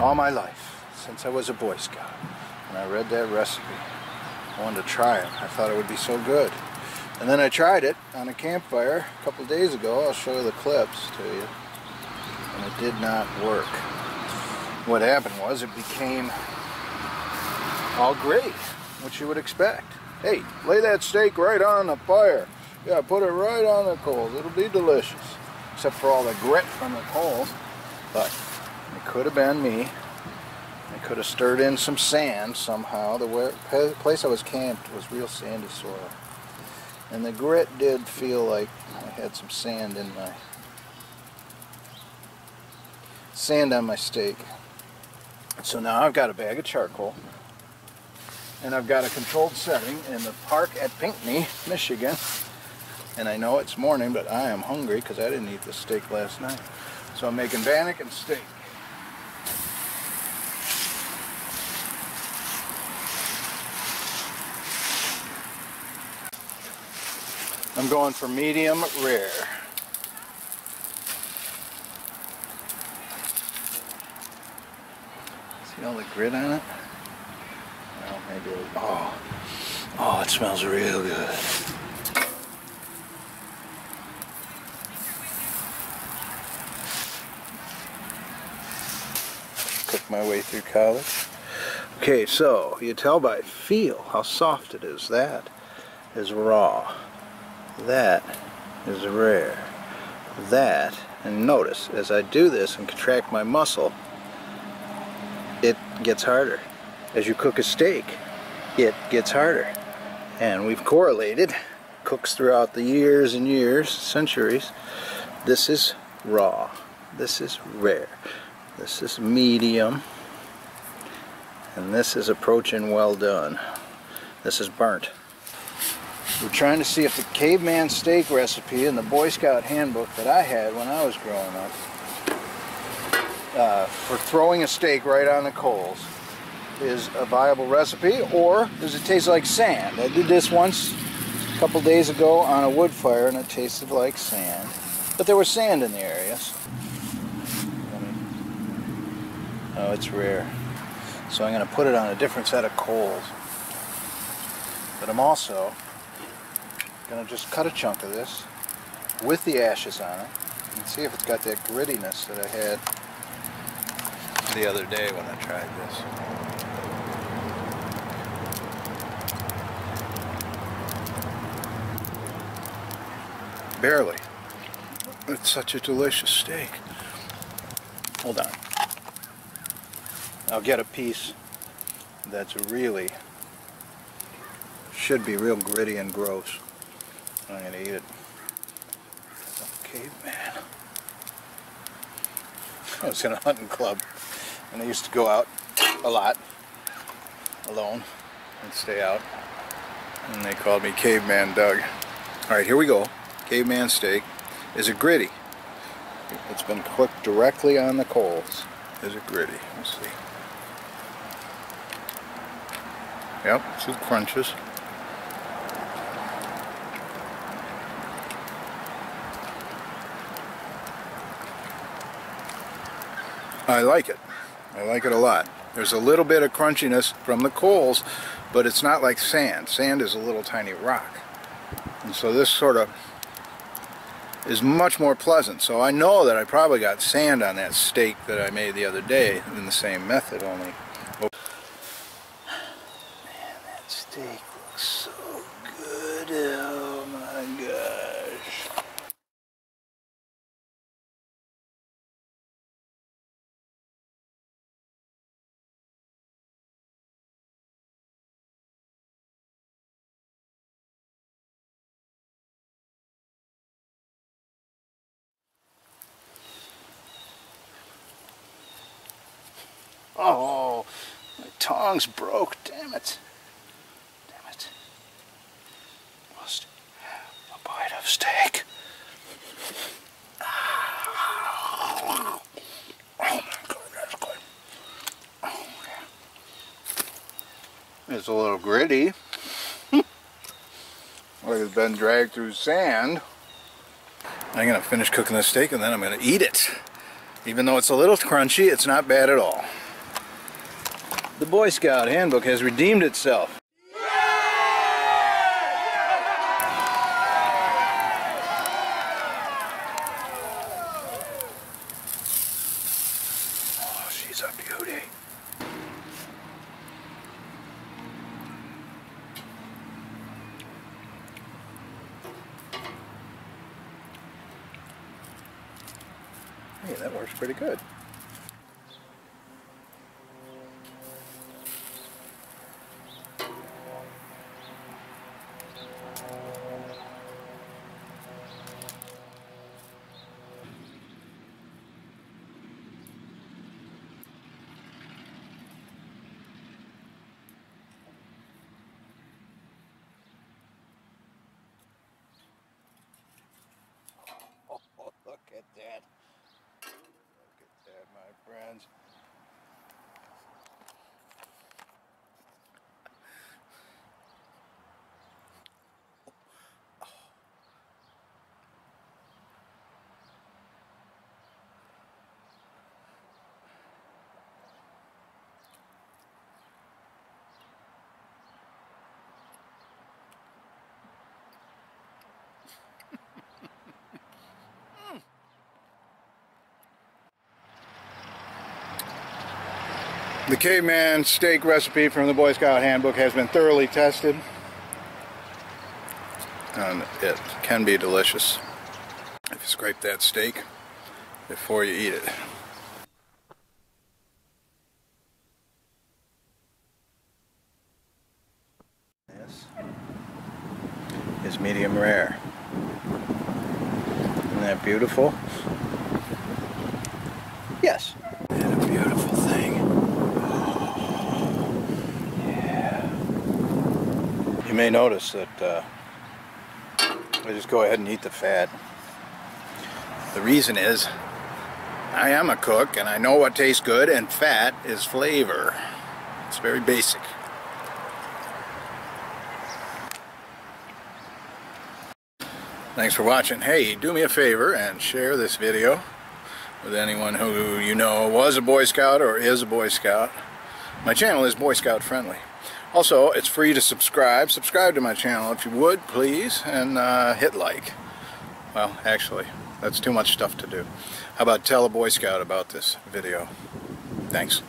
all my life, since I was a Boy Scout. And I read that recipe. I wanted to try it. I thought it would be so good. And then I tried it on a campfire a couple of days ago. I'll show you the clips to you. And it did not work. What happened was it became all gritty, which you would expect. Hey, lay that steak right on the fire. Yeah, put it right on the coals. It'll be delicious. Except for all the grit from the coals. But it could have been me. I could have stirred in some sand somehow. The place I was camped was real sandy soil. And the grit did feel like I had some sand in my... sand on my steak. So now I've got a bag of charcoal. And I've got a controlled setting in the park at Pinckney, Michigan. And I know it's morning, but I am hungry because I didn't eat the steak last night. So I'm making bannock and steak. I'm going for medium rare. See all the grit on it? Well, maybe it was, oh, it smells real good. Cook my way through college. Okay, so you tell by feel how soft it is. That is raw. That is rare. That, and notice, as I do this and contract my muscle, it gets harder. As you cook a steak, it gets harder. And we've correlated, cooks throughout the years and years, centuries. This is raw. This is rare. This is medium. And this is approaching well done. This is burnt. We're trying to see if the Caveman Steak recipe in the Boy Scout Handbook that I had when I was growing up for throwing a steak right on the coals is a viable recipe, or does it taste like sand? I did this once a couple days ago on a wood fire and it tasted like sand, but there was sand in the areas. Oh, it's rare. So I'm going to put it on a different set of coals. But I'm also going to just cut a chunk of this with the ashes on it and see if it's got that grittiness that I had the other day when I tried this. Barely. It's such a delicious steak. Hold on. I'll get a piece that's really, should be real gritty and gross. I'm going to eat it. Caveman. I was in a hunting club and I used to go out a lot alone and stay out, and they called me Caveman Doug. Alright, here we go. Caveman steak. Is it gritty? It's been cooked directly on the coals. Is it gritty? Let's see. Yep, it's it crunches. I like it. I like it a lot. There's a little bit of crunchiness from the coals, but it's not like sand. Sand is a little tiny rock. And so this sort of is much more pleasant. So I know that I probably got sand on that steak that I made the other day in the same method, only. Man, that steak looks so good. Oh my gosh. Oh, my tongs broke, damn it. Damn it. Must have a bite of steak. Oh my God, that's good. Oh, yeah. It's a little gritty. Like it's been dragged through sand. I'm going to finish cooking the steak and then I'm going to eat it. Even though it's a little crunchy, it's not bad at all. The Boy Scout Handbook has redeemed itself. Oh, she's a beauty. Hey, that works pretty good. Oh, look at that. Look at that, my friends. The Caveman Steak recipe from the Boy Scout Handbook has been thoroughly tested, and it can be delicious if you scrape that steak before you eat it. This is medium rare. Isn't that beautiful? Yes. And a beautiful thing. You may notice that I just go ahead and eat the fat. The reason is I am a cook and I know what tastes good, and fat is flavor. It's very basic. Thanks for watching. Hey, do me a favor and share this video with anyone who you know was a Boy Scout or is a Boy Scout. My channel is Boy Scout friendly. Also, it's free to subscribe. Subscribe to my channel if you would, please, and hit like. Well, actually, that's too much stuff to do. How about tell a Boy Scout about this video? Thanks.